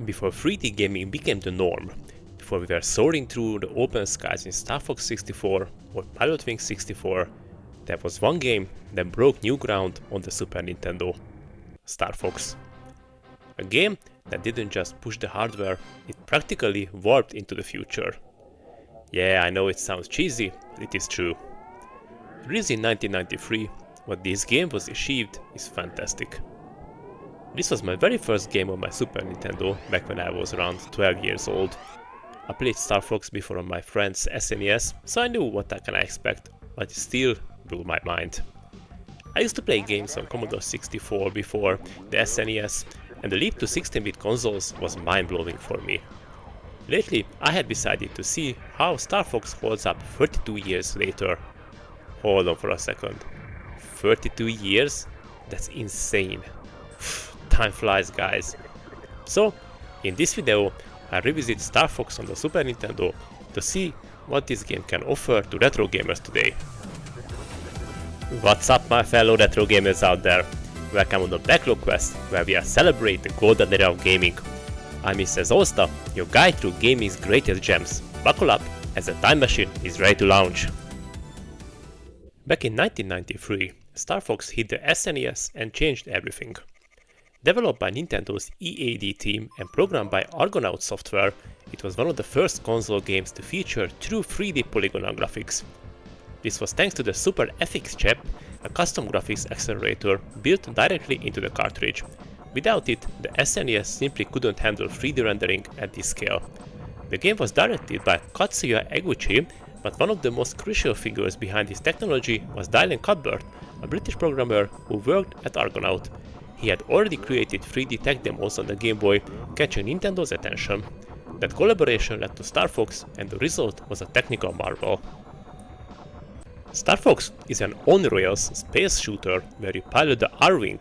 Before 3D gaming became the norm, before we were soaring through the open skies in Star Fox 64 or Pilot Wing 64, there was one game that broke new ground on the Super Nintendo: Star Fox. A game that didn't just push the hardware, it practically warped into the future. Yeah, I know it sounds cheesy, but it is true. Released in 1993, what this game was achieved is fantastic. This was my very first game on my Super Nintendo back when I was around 12 years old. I played Star Fox before on my friend's SNES, so I knew what I can expect, but it still blew my mind. I used to play games on Commodore 64 before the SNES, and the leap to 16-bit consoles was mind-blowing for me. Lately, I had decided to see how Star Fox holds up 32 years later. Hold on for a second. 32 years? That's insane. Time flies, guys. So, in this video, I revisit Star Fox on the Super Nintendo to see what this game can offer to retro gamers today. What's up, my fellow retro gamers out there? Welcome on the Backlog Quest, where we are celebrating the golden era of gaming. I'm Mr. Zolsta, your guide through gaming's greatest gems. Buckle up, as the time machine is ready to launch. Back in 1993, Star Fox hit the SNES and changed everything. Developed by Nintendo's EAD team and programmed by Argonaut Software, it was one of the first console games to feature true 3D polygonal graphics. This was thanks to the Super FX chip, a custom graphics accelerator built directly into the cartridge. Without it, the SNES simply couldn't handle 3D rendering at this scale. The game was directed by Katsuya Eguchi, but one of the most crucial figures behind this technology was Dylan Cuthbert, a British programmer who worked at Argonaut. He had already created 3D tech demos on the Game Boy, catching Nintendo's attention. That collaboration led to Star Fox, and the result was a technical marvel. Star Fox is an on-rails space shooter where you pilot the R-Wing,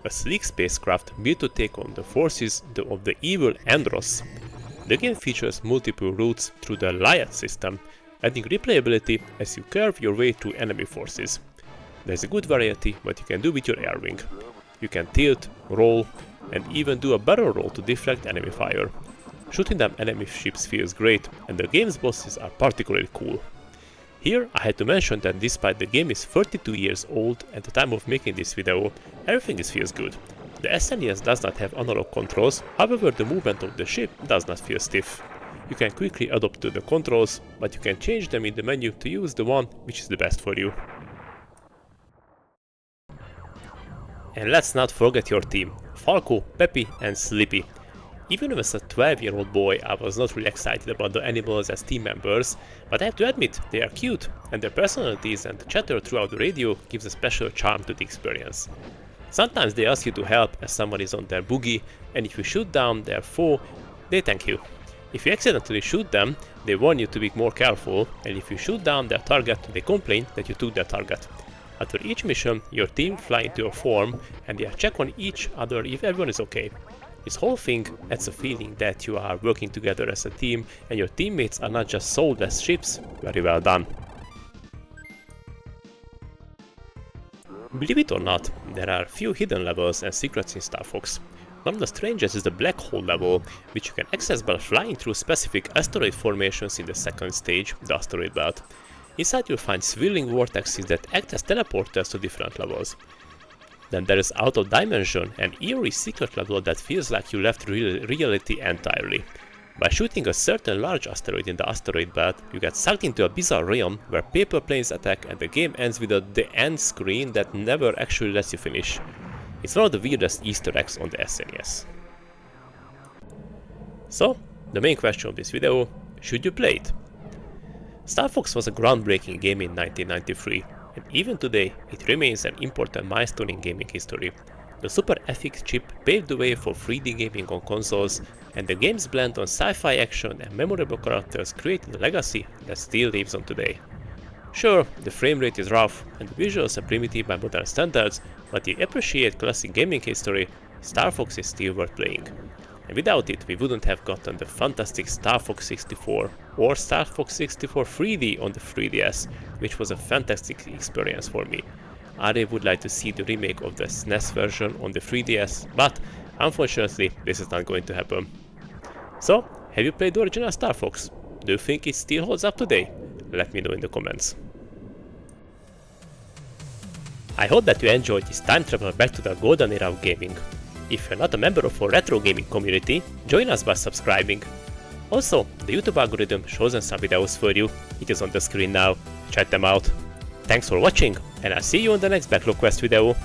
a sleek spacecraft built to take on the forces of the evil Andros. The game features multiple routes through the Lyat system, adding replayability as you curve your way through enemy forces. There's a good variety what you can do with your air-wing. You can tilt, roll, and even do a barrel roll to deflect enemy fire. Shooting down enemy ships feels great, and the game's bosses are particularly cool. Here I had to mention that despite the game is 32 years old at the time of making this video, everything feels good. The SNES does not have analog controls, however the movement of the ship does not feel stiff. You can quickly adapt to the controls, but you can change them in the menu to use the one which is the best for you. And let's not forget your team: Falco, Peppy and Slippy. Even as a 12-year-old boy, I was not really excited about the animals as team members, but I have to admit, they are cute, and their personalities and chatter throughout the radio gives a special charm to the experience. Sometimes they ask you to help as someone is on their boogie, and if you shoot down their foe, they thank you. If you accidentally shoot them, they warn you to be more careful, and if you shoot down their target, they complain that you took their target. After each mission, your team fly into your form, and they check on each other if everyone is okay. This whole thing adds a feeling that you are working together as a team, and your teammates are not just soulless ships. Very well done. Believe it or not, there are few hidden levels and secrets in Star Fox. One of the strangest is the black hole level, which you can access by flying through specific asteroid formations in the second stage, the asteroid belt. Inside you'll find swirling vortexes that act as teleporters to different levels. Then there is out of dimension, an eerie secret level that feels like you left reality entirely. By shooting a certain large asteroid in the asteroid belt, you get sucked into a bizarre realm where paper planes attack and the game ends with the end screen that never actually lets you finish. It's one of the weirdest Easter eggs on the SNES. So, the main question of this video: should you play it? Star Fox was a groundbreaking game in 1993, and even today it remains an important milestone in gaming history. The Super FX chip paved the way for 3D gaming on consoles, and the game's blend on sci-fi action and memorable characters created a legacy that still lives on today. Sure, the frame rate is rough and the visuals are primitive by modern standards, but if you appreciate classic gaming history, Star Fox is still worth playing. And without it, we wouldn't have gotten the fantastic Star Fox 64 or Star Fox 64 3D on the 3DS, which was a fantastic experience for me. I really would like to see the remake of the SNES version on the 3DS, but unfortunately this is not going to happen. So, have you played the original Star Fox? Do you think it still holds up today? Let me know in the comments. I hope that you enjoyed this time travel back to the golden era of gaming. If you're not a member of our retro gaming community, join us by subscribing. Also, the YouTube algorithm shows some videos for you. It is on the screen now. Check them out. Thanks for watching, and I'll see you on the next Backlog Quest video.